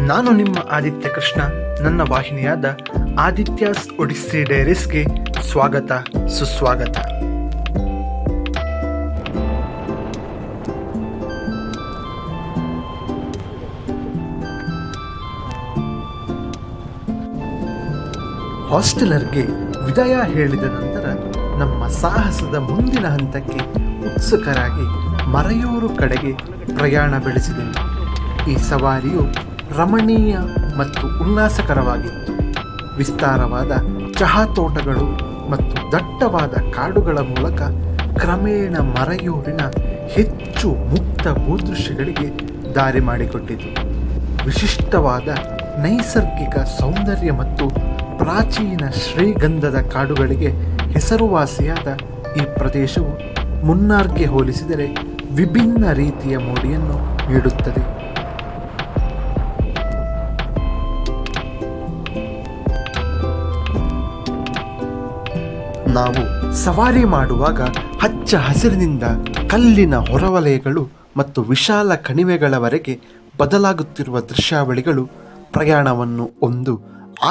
ನಾನು ನಿಮ್ಮ ಆದಿತ್ಯ ಕೃಷ್ಣ. ನನ್ನ ವಾಹಿನಿಯಾದ ಆದಿತ್ಯಾಸ್ ಒಡಿಸ್ಸಿ ಡೈರೀಸ್ಗೆ ಸ್ವಾಗತ, ಸುಸ್ವಾಗತ. ಹಾಸ್ಟೆಲರ್ಗೆ ವಿದಾಯ ಹೇಳಿದ ನಂತರ ನಮ್ಮ ಸಾಹಸದ ಮುಂದಿನ ಹಂತಕ್ಕೆ ಉತ್ಸುಕರಾಗಿ ಮರೆಯೂರು ಕಡೆಗೆ ಪ್ರಯಾಣ ಬೆಳೆಸಿದೆವು. ಈ ಸವಾರಿಯು ರಮಣೀಯ ಮತ್ತು ಉಲ್ಲಾಸಕರವಾಗಿತ್ತು. ವಿಸ್ತಾರವಾದ ಚಹಾ ತೋಟಗಳು ಮತ್ತು ದಟ್ಟವಾದ ಕಾಡುಗಳ ಮೂಲಕ ಕ್ರಮೇಣ ಮರೆಯೂರಿನ ಹೆಚ್ಚು ಮುಕ್ತ ಭೂದೃಶ್ಯಗಳಿಗೆ ದಾರಿ ಮಾಡಿಕೊಟ್ಟಿತು. ವಿಶಿಷ್ಟವಾದ ನೈಸರ್ಗಿಕ ಸೌಂದರ್ಯ ಮತ್ತು ಪ್ರಾಚೀನ ಶ್ರೀಗಂಧದ ಕಾಡುಗಳಿಗೆ ಹೆಸರುವಾಸಿಯಾದ ಈ ಪ್ರದೇಶವು ಮುನ್ನಾರ್ಗೆ ಹೋಲಿಸಿದರೆ ವಿಭಿನ್ನ ರೀತಿಯ ಮೋಡಿಯನ್ನು ನೀಡುತ್ತದೆ. ನಾವು ಸವಾರಿ ಮಾಡುವಾಗ ಹಚ್ಚ ಹಸಿರಿನಿಂದ ಕಲ್ಲಿನ ಹೊರವಲಯಗಳು ಮತ್ತು ವಿಶಾಲ ಕಣಿವೆಗಳವರೆಗೆ ಬದಲಾಗುತ್ತಿರುವ ದೃಶ್ಯಾವಳಿಗಳು ಪ್ರಯಾಣವನ್ನು ಒಂದು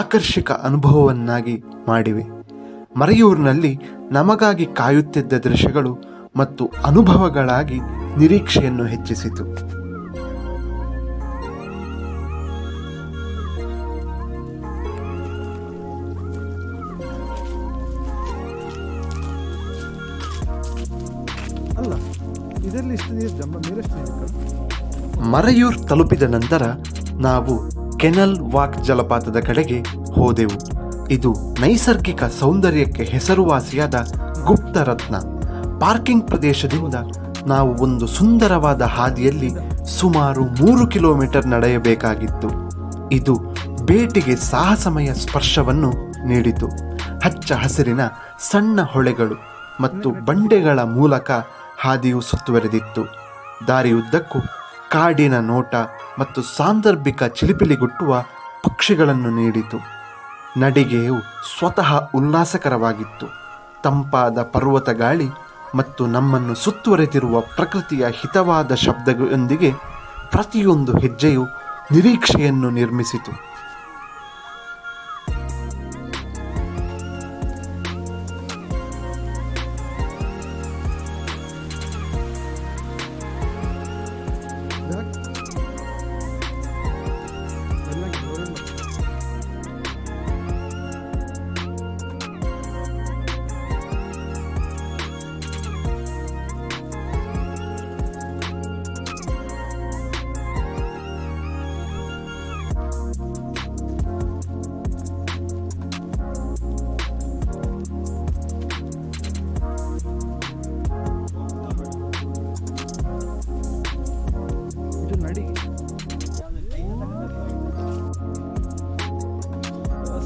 ಆಕರ್ಷಕ ಅನುಭವವನ್ನಾಗಿ ಮಾಡಿವೆ. ಮರೆಯೂರಿನಲ್ಲಿ ನಮಗಾಗಿ ಕಾಯುತ್ತಿದ್ದ ದೃಶ್ಯಗಳು ಮತ್ತು ಅನುಭವಗಳಾಗಿ ನಿರೀಕ್ಷೆಯನ್ನು ಹೆಚ್ಚಿಸಿತು. ಮರೆಯೂರ್ ತಲುಪಿದ ನಂತರ ನಾವು ಕೆನಲ್ ವಾಕ್ ಜಲಪಾತದ ಕಡೆಗೆ ಹೋದೆವು. ಇದು ನೈಸರ್ಗಿಕ ಸೌಂದರ್ಯಕ್ಕೆ ಹೆಸರುವಾಸಿಯಾದ ಗುಪ್ತ ರತ್ನ. ಪಾರ್ಕಿಂಗ್ ಪ್ರದೇಶದಿಂದ ನಾವು ಒಂದು ಸುಂದರವಾದ ಹಾದಿಯಲ್ಲಿ ಸುಮಾರು 3 ಕಿಲೋಮೀಟರ್ ನಡೆಯಬೇಕಾಗಿತ್ತು. ಇದು ಭೇಟಿಗೆ ಸಾಹಸಮಯ ಸ್ಪರ್ಶವನ್ನು ನೀಡಿತು. ಹಚ್ಚ ಹಸಿರಿನ ಸಣ್ಣ ಹೊಳೆಗಳು ಮತ್ತು ಬಂಡೆಗಳ ಮೂಲಕ ಹಾದಿಯು ಸುತ್ತುವರೆದಿತ್ತು. ದಾರಿಯುದ್ದಕ್ಕೂ ಕಾಡಿನ ನೋಟ ಮತ್ತು ಸಾಂದರ್ಭಿಕ ಚಿಲಿಪಿಲಿಗುಟ್ಟುವ ಪಕ್ಷಿಗಳನ್ನು ನೀಡಿತು. ನಡಿಗೆಯು ಸ್ವತಃ ಉಲ್ಲಾಸಕರವಾಗಿತ್ತು. ತಂಪಾದ ಪರ್ವತ ಗಾಳಿ ಮತ್ತು ನಮ್ಮನ್ನು ಸುತ್ತುವರೆದಿರುವ ಪ್ರಕೃತಿಯ ಹಿತವಾದ ಶಬ್ದಗಳೊಂದಿಗೆ ಪ್ರತಿಯೊಂದು ಹೆಜ್ಜೆಯು ನಿರೀಕ್ಷೆಯನ್ನು ನಿರ್ಮಿಸಿತು.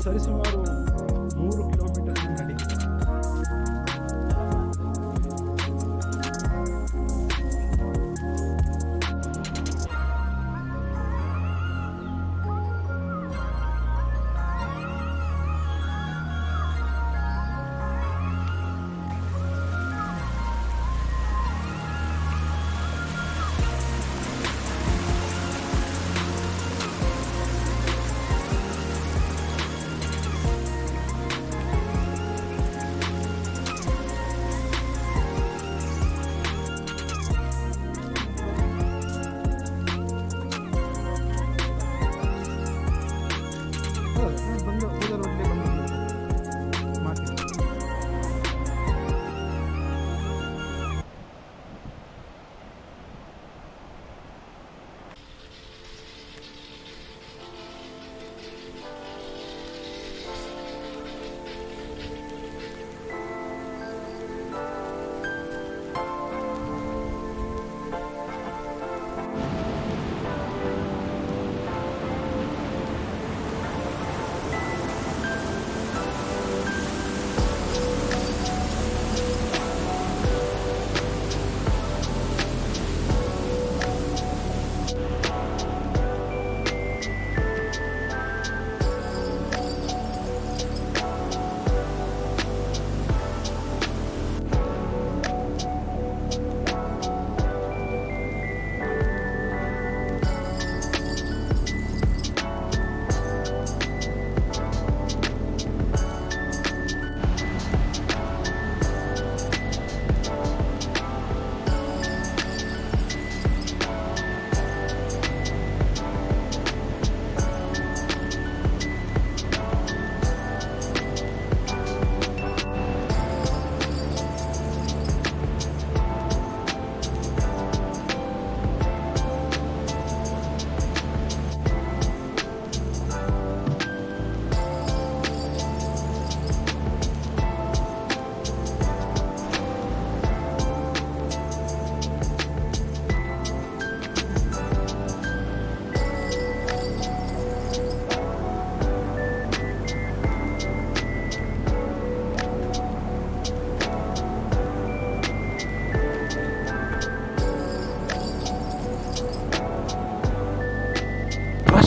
ಸರಿಸುಮಾರು 3 ಕಿಲೋಮೀಟರ್ ನಡಿ.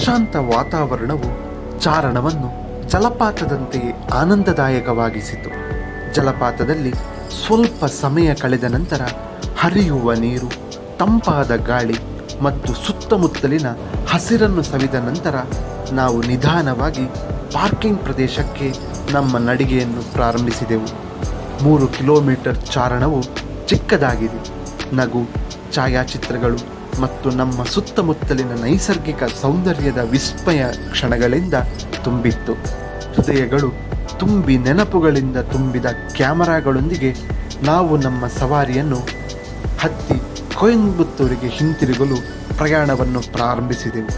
ಪ್ರಶಾಂತ ವಾತಾವರಣವು ಚಾರಣವನ್ನು ಜಲಪಾತದಂತೆಯೇ ಆನಂದದಾಯಕವಾಗಿಸಿತು. ಜಲಪಾತದಲ್ಲಿ ಸ್ವಲ್ಪ ಸಮಯ ಕಳೆದ ನಂತರ ಹರಿಯುವ ನೀರು, ತಂಪಾದ ಗಾಳಿ ಮತ್ತು ಸುತ್ತಮುತ್ತಲಿನ ಹಸಿರನ್ನು ಸವಿದ ನಂತರ ನಾವು ನಿಧಾನವಾಗಿ ಪಾರ್ಕಿಂಗ್ ಪ್ರದೇಶಕ್ಕೆ ನಮ್ಮ ನಡಿಗೆಯನ್ನು ಪ್ರಾರಂಭಿಸಿದೆವು. 3 ಕಿಲೋಮೀಟರ್ ಚಾರಣವು ಚಿಕ್ಕದಾಗಿದೆ. ನಗು, ಛಾಯಾಚಿತ್ರಗಳು ಮತ್ತು ನಮ್ಮ ಸುತ್ತಮುತ್ತಲಿನ ನೈಸರ್ಗಿಕ ಸೌಂದರ್ಯದ ವಿಸ್ಮಯ ಕ್ಷಣಗಳಿಂದ ತುಂಬಿತ್ತು. ಹೃದಯಗಳು ತುಂಬಿ ನೆನಪುಗಳಿಂದ ತುಂಬಿದ ಕ್ಯಾಮರಾಗಳೊಂದಿಗೆ ನಾವು ನಮ್ಮ ಸವಾರಿಯನ್ನು ಹತ್ತಿ ಕೊಯಂಬತ್ತೂರಿಗೆ ಹಿಂತಿರುಗಲು ಪ್ರಯಾಣವನ್ನು ಪ್ರಾರಂಭಿಸಿದೆವು.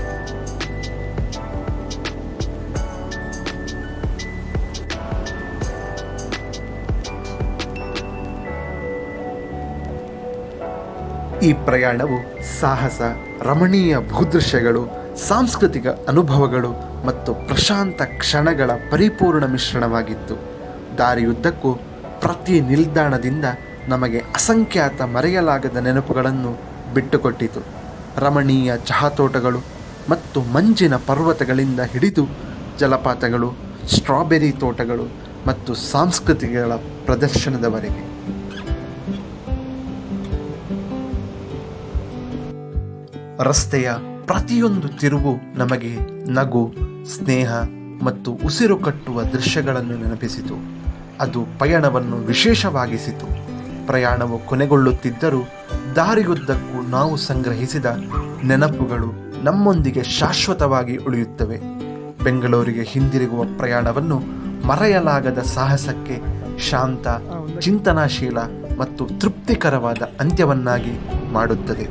ಈ ಪ್ರಯಾಣವು ಸಾಹಸ, ರಮಣೀಯ ಭೂದೃಶ್ಯಗಳು, ಸಾಂಸ್ಕೃತಿಕ ಅನುಭವಗಳು ಮತ್ತು ಪ್ರಶಾಂತ ಕ್ಷಣಗಳ ಪರಿಪೂರ್ಣ ಮಿಶ್ರಣವಾಗಿತ್ತು. ದಾರಿಯುದ್ದಕ್ಕೂ ಪ್ರತಿ ನಿಲ್ದಾಣದಿಂದ ನಮಗೆ ಅಸಂಖ್ಯಾತ ಮರೆಯಲಾಗದ ನೆನಪುಗಳನ್ನು ಬಿಟ್ಟುಕೊಟ್ಟಿತು. ರಮಣೀಯ ಚಹಾ ತೋಟಗಳು ಮತ್ತು ಮಂಜಿನ ಪರ್ವತಗಳಿಂದ ಹಿಡಿದು ಜಲಪಾತಗಳು, ಸ್ಟ್ರಾಬೆರಿ ತೋಟಗಳು ಮತ್ತು ಸಾಂಸ್ಕೃತಿಕಗಳ ಪ್ರದರ್ಶನದವರೆಗೆ. ರಸ್ತೆಯ ಪ್ರತಿಯೊಂದು ತಿರುವು ನಮಗೆ ನಗು, ಸ್ನೇಹ ಮತ್ತು ಉಸಿರು ಕಟ್ಟುವ ದೃಶ್ಯಗಳನ್ನು ನೆನಪಿಸಿತು. ಅದು ಪಯಣವನ್ನು ವಿಶೇಷವಾಗಿಸಿತು. ಪ್ರಯಾಣವು ಕೊನೆಗೊಳ್ಳುತ್ತಿದ್ದರೂ ದಾರಿಯುದ್ದಕ್ಕೂ ನಾವು ಸಂಗ್ರಹಿಸಿದ ನೆನಪುಗಳು ನಮ್ಮೊಂದಿಗೆ ಶಾಶ್ವತವಾಗಿ ಉಳಿಯುತ್ತವೆ. ಬೆಂಗಳೂರಿಗೆ ಹಿಂದಿರುಗುವ ಪ್ರಯಾಣವನ್ನು ಮರೆಯಲಾಗದ ಸಾಹಸಕ್ಕೆ, ಶಾಂತ, ಚಿಂತನಾಶೀಲ ಮತ್ತು ತೃಪ್ತಿಕರವಾದ ಅಂತ್ಯವನ್ನಾಗಿ ಮಾಡುತ್ತದೆ.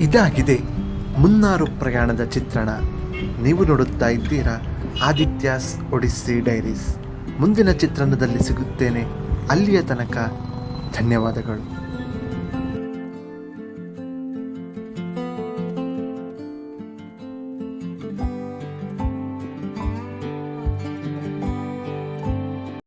ಇದಾಗಿದೆ ಮುನ್ನಾರು ಪ್ರಯಾಣದ ಚಿತ್ರಣ. ನೀವು ನೋಡುತ್ತಾ ಇದ್ದೀರಾ ಆದಿತ್ಯಾಸ್ ಒಡಿಸ್ಸಿ ಡೈರೀಸ್. ಮುಂದಿನ ಚಿತ್ರಣದಲ್ಲಿ ಸಿಗುತ್ತೇನೆ. ಅಲ್ಲಿಯ ತನಕ ಧನ್ಯವಾದಗಳು.